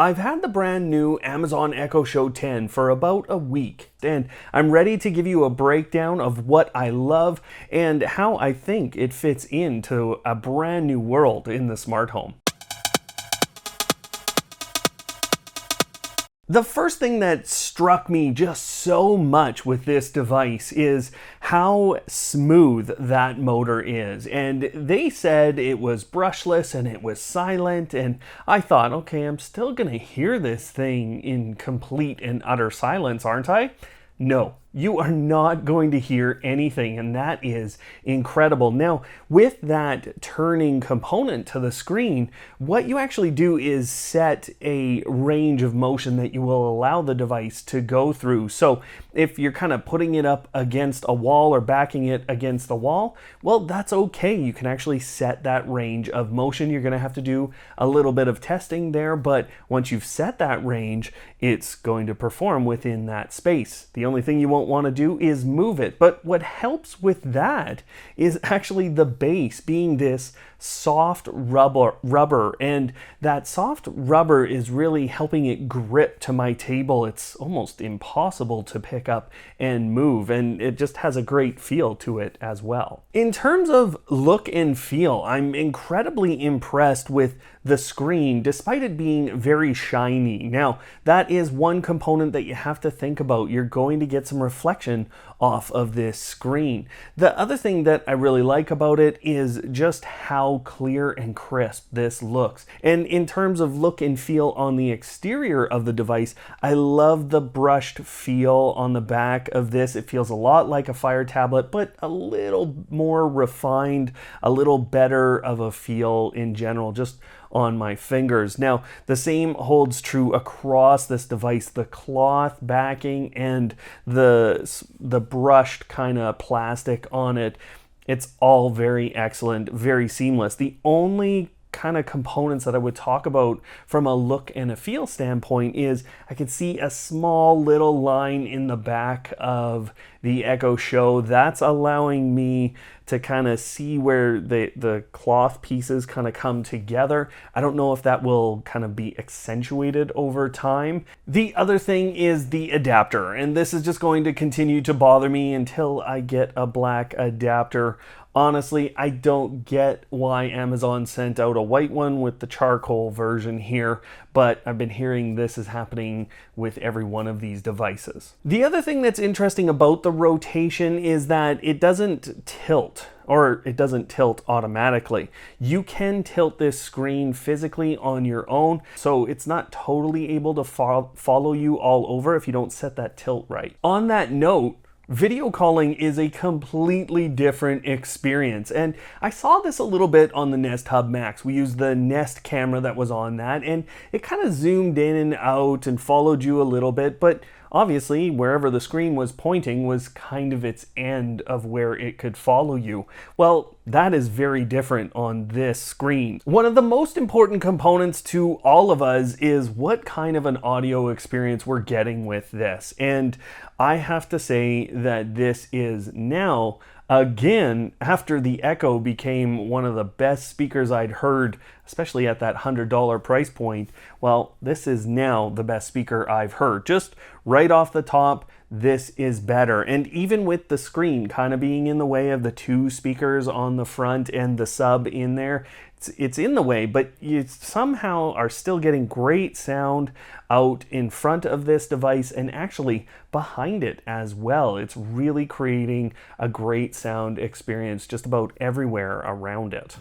I've had the brand new Amazon Echo Show 10 for about a week, and I'm ready to give you a breakdown of what I love and how I think it fits into a brand new world in the smart home. The first thing that struck me just so much with this device is how smooth that motor is. And they said it was brushless and it was silent, and I thought, okay, I'm still gonna hear this thing in complete and utter silence, aren't I? No, you are not going to hear anything, and that is incredible. Now, with that turning component to the screen, what you actually do is set a range of motion that you will allow the device to go through. So if you're kind of putting it up against a wall or backing it against the wall, well, that's okay. You can actually set that range of motion. You're going to have to do a little bit of testing there, but once you've set that range, it's going to perform within that space. The only thing you won't want to do is move it. But what helps with that is actually the base being this soft rubber, and that soft rubber is really helping it grip to my table. It's almost impossible to pick up and move, and it just has a great feel to it as well. In terms of look and feel, I'm incredibly impressed with the screen despite it being very shiny. Now, that is one component that you have to think about. You're going to get some reflection off of this screen. The other thing that I really like about it is just how clear and crisp this looks. And in terms of look and feel on the exterior of the device, I love the brushed feel on the back of this. It feels a lot like a Fire tablet, but a little more refined, a little better of a feel in general, just on my fingers. Now, the same holds true across this device. The cloth backing and the brushed kind of plastic on it, it's all very excellent, very seamless. The only kind of components that I would talk about from a look and a feel standpoint is I can see a small little line in the back of the Echo Show. That's allowing me to kind of see where the cloth pieces kind of come together. I don't know if that will kind of be accentuated over time. The other thing is the adapter, and this is just going to continue to bother me until I get a black adapter. Honestly, I don't get why Amazon sent out a white one with the charcoal version here, but I've been hearing this is happening with every one of these devices. The other thing that's interesting about the rotation is that it doesn't tilt, or it doesn't tilt automatically. You can tilt this screen physically on your own, so it's not totally able to follow you all over if you don't set that tilt right. On that note, video calling is a completely different experience, and I saw this a little bit on the Nest Hub Max. We used the Nest camera that was on that, and it kind of zoomed in and out and followed you a little bit, but obviously wherever the screen was pointing was kind of its end of where it could follow you. Well, that is very different on this screen. One of the most important components to all of us is what kind of an audio experience we're getting with this. And I have to say that this is now, again, after the Echo became one of the best speakers I'd heard, especially at that $100 price point, well, this is now the best speaker I've heard. Just right off the top, this is better. And even with the screen kind of being in the way of the two speakers on the front and the sub in there, it's in the way, but you somehow are still getting great sound out in front of this device and actually behind it as well. It's really creating a great sound experience just about everywhere around it.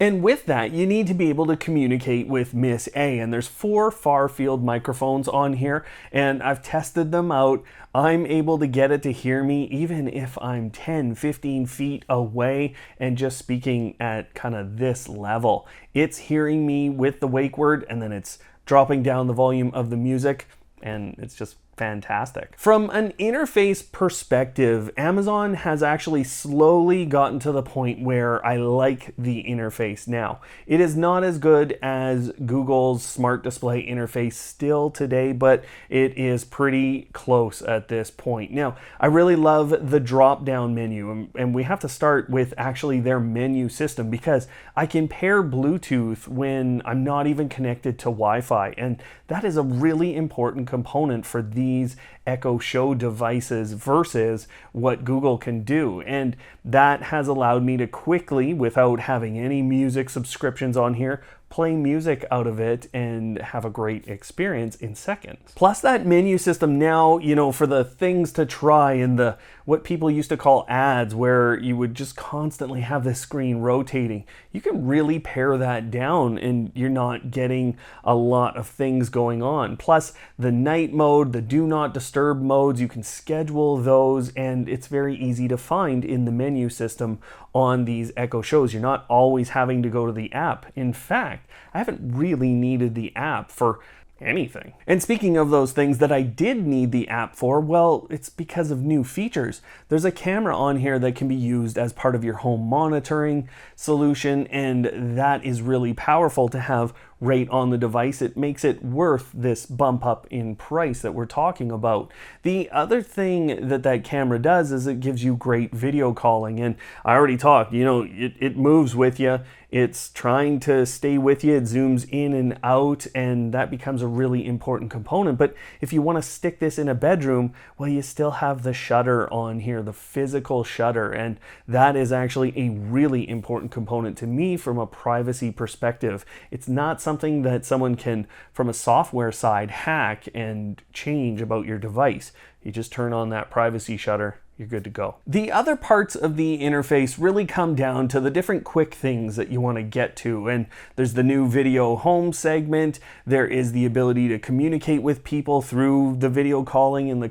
And with that, you need to be able to communicate with Miss A. And there's 4 far-field microphones on here, and I've tested them out. I'm able to get it to hear me even if I'm 10, 15 feet away and just speaking at kind of this level. It's hearing me with the wake word, and then it's dropping down the volume of the music, and it's just fantastic. From an interface perspective, Amazon has actually slowly gotten to the point where I like the interface now. It is not as good as Google's smart display interface still today, but it is pretty close at this point. Now, I really love the drop-down menu, and we have to start with actually their menu system, because I can pair Bluetooth when I'm not even connected to Wi-Fi, and that is a really important component for these Echo Show devices versus what Google can do. And that has allowed me to quickly, without having any music subscriptions on here, play music out of it and have a great experience in seconds. Plus that menu system now, for the things to try and the what people used to call ads, where you would just constantly have this screen rotating, you can really pare that down and you're not getting a lot of things going on. Plus the night mode, the do not disturb modes, you can schedule those, and it's very easy to find in the menu system on these Echo Shows. You're not always having to go to the app. In fact, I haven't really needed the app for anything. And speaking of those things that I did need the app for, well, it's because of new features. There's a camera on here that can be used as part of your home monitoring solution, and that is really powerful to have right on the device. It makes it worth this bump up in price that we're talking about. The other thing that camera does is it gives you great video calling, and I already talked, it moves with you. It's trying to stay with you. It zooms in and out, and that becomes a really important component. But if you want to stick this in a bedroom, well, you still have the shutter on here, the physical shutter, and that is actually a really important component to me from a privacy perspective. It's not something that someone can, from a software side, hack and change about your device. You just turn on that privacy shutter, you're good to go. The other parts of the interface really come down to the different quick things that you want to get to. And there's the new video home segment. There is the ability to communicate with people through the video calling and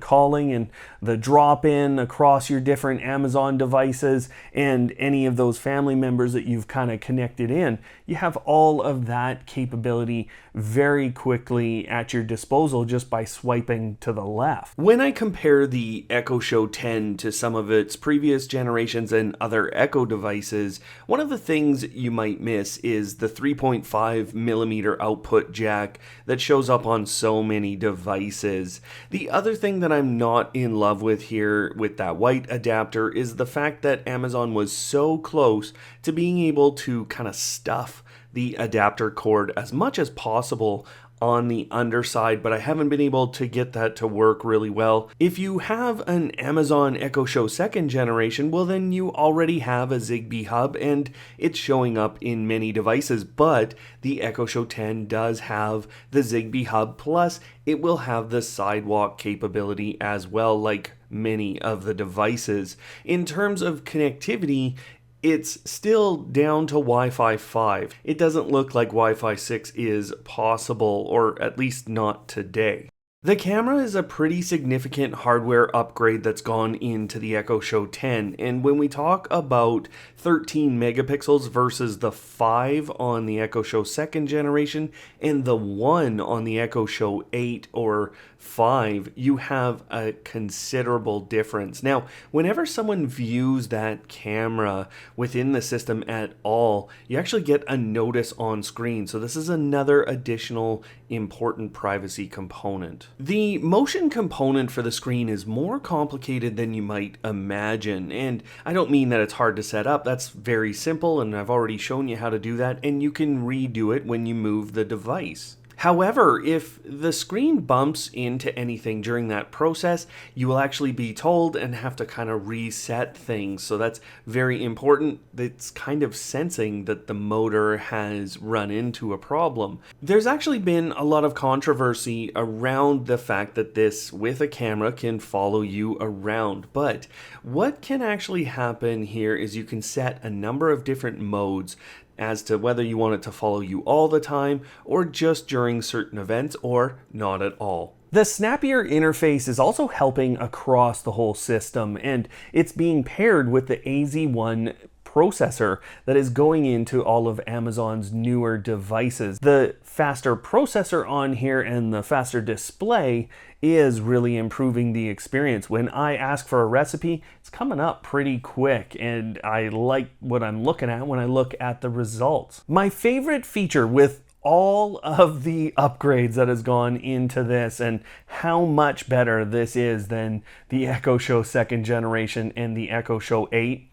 the drop-in across your different Amazon devices and any of those family members that you've kind of connected in. You have all of that capability very quickly at your disposal just by swiping to the left. When I compare the Echo Show 10 to some of its previous generations and other Echo devices, one of the things you might miss is the 3.5 millimeter output jack that shows up on so many devices. The other thing that I'm not in love with here with that white adapter is the fact that Amazon was so close to being able to kind of stuff the adapter cord as much as possible on the underside, but I haven't been able to get that to work really well. If you have an Amazon Echo Show 2nd generation, well then you already have a Zigbee hub and it's showing up in many devices, but the Echo Show 10 does have the Zigbee hub, plus it will have the sidewalk capability as well, like many of the devices. In terms of connectivity, it's still down to Wi-Fi 5. It doesn't look like Wi-Fi 6 is possible, or at least not today. The camera is a pretty significant hardware upgrade that's gone into the Echo Show 10, and when we talk about 13 megapixels versus the 5 on the Echo Show 2nd generation and the 1 on the Echo Show 8 or 5, you have a considerable difference. Now, whenever someone views that camera within the system at all, you actually get a notice on screen. So this is another additional important privacy component. The motion component for the screen is more complicated than you might imagine, and I don't mean that it's hard to set up. That's very simple, and I've already shown you how to do that, and you can redo it when you move the device. However, if the screen bumps into anything during that process, you will actually be told and have to kind of reset things. So that's very important. It's kind of sensing that the motor has run into a problem. There's actually been a lot of controversy around the fact that this, with a camera, can follow you around. But what can actually happen here is you can set a number of different modes as to whether you want it to follow you all the time or just during certain events or not at all. The snappier interface is also helping across the whole system, and it's being paired with the AZ1 processor that is going into all of Amazon's newer devices. The faster processor on here and the faster display is really improving the experience. When I ask for a recipe, it's coming up pretty quick, and I like what I'm looking at when I look at the results. My favorite feature with all of the upgrades that has gone into this and how much better this is than the Echo Show 2nd generation and the Echo Show 8.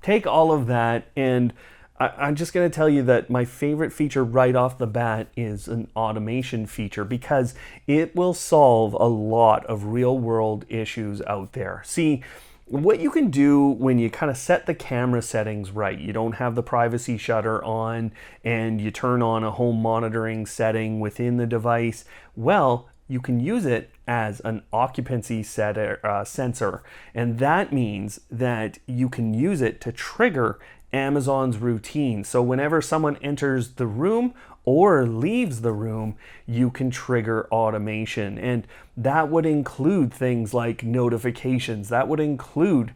Take all of that, and I'm just going to tell you that my favorite feature right off the bat is an automation feature, because it will solve a lot of real world issues out there. See, what you can do when you kind of set the camera settings right, you don't have the privacy shutter on and you turn on a home monitoring setting within the device, well, you can use it as an occupancy sensor. And that means that you can use it to trigger Amazon's routine. So whenever someone enters the room or leaves the room, you can trigger automation. And that would include things like notifications. That would include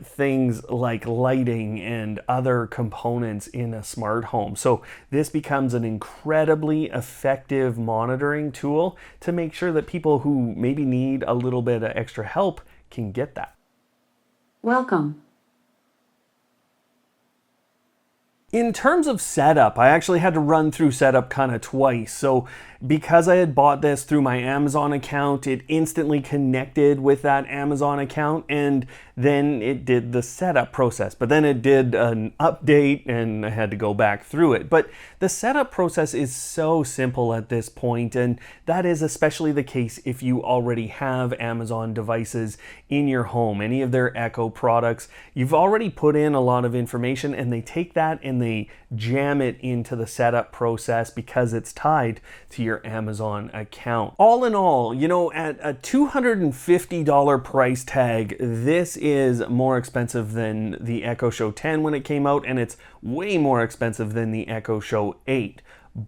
things like lighting and other components in a smart home. So this becomes an incredibly effective monitoring tool to make sure that people who maybe need a little bit of extra help can get that. Welcome. In terms of setup, I actually had to run through setup kind of twice. So because I had bought this through my Amazon account, it instantly connected with that Amazon account, and then it did the setup process. But then it did an update and I had to go back through it. But the setup process is so simple at this point, and that is especially the case if you already have Amazon devices in your home, any of their Echo products. You've already put in a lot of information, and they take that and they jam it into the setup process because it's tied to your Amazon account. All in all, you know, at a $250 price tag, this is more expensive than the Echo Show 10 when it came out, and it's way more expensive than the Echo Show 8.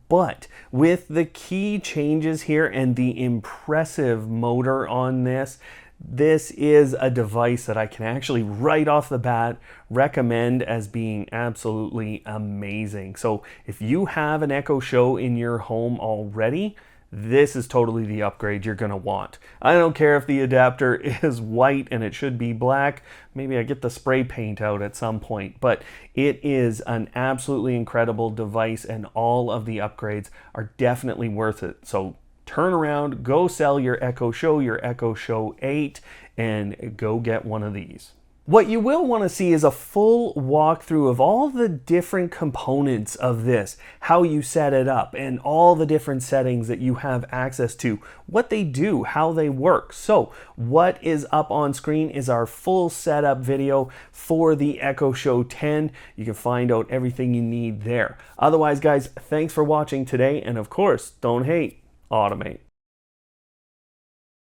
But with the key changes here and the impressive motor on this, this is a device that I can actually right off the bat recommend as being absolutely amazing. So if you have an Echo Show in your home already, this is totally the upgrade you're going to want. I don't care if the adapter is white and it should be black. Maybe I get the spray paint out at some point, but it is an absolutely incredible device, and all of the upgrades are definitely worth it. So turn around, go sell your Echo Show, your Echo Show 8, and go get one of these. What you will want to see is a full walkthrough of all the different components of this, how you set it up, and all the different settings that you have access to, what they do, how they work. So what is up on screen is our full setup video for the Echo Show 10. You can find out everything you need there. Otherwise, guys, thanks for watching today, and of course, don't hate, automate.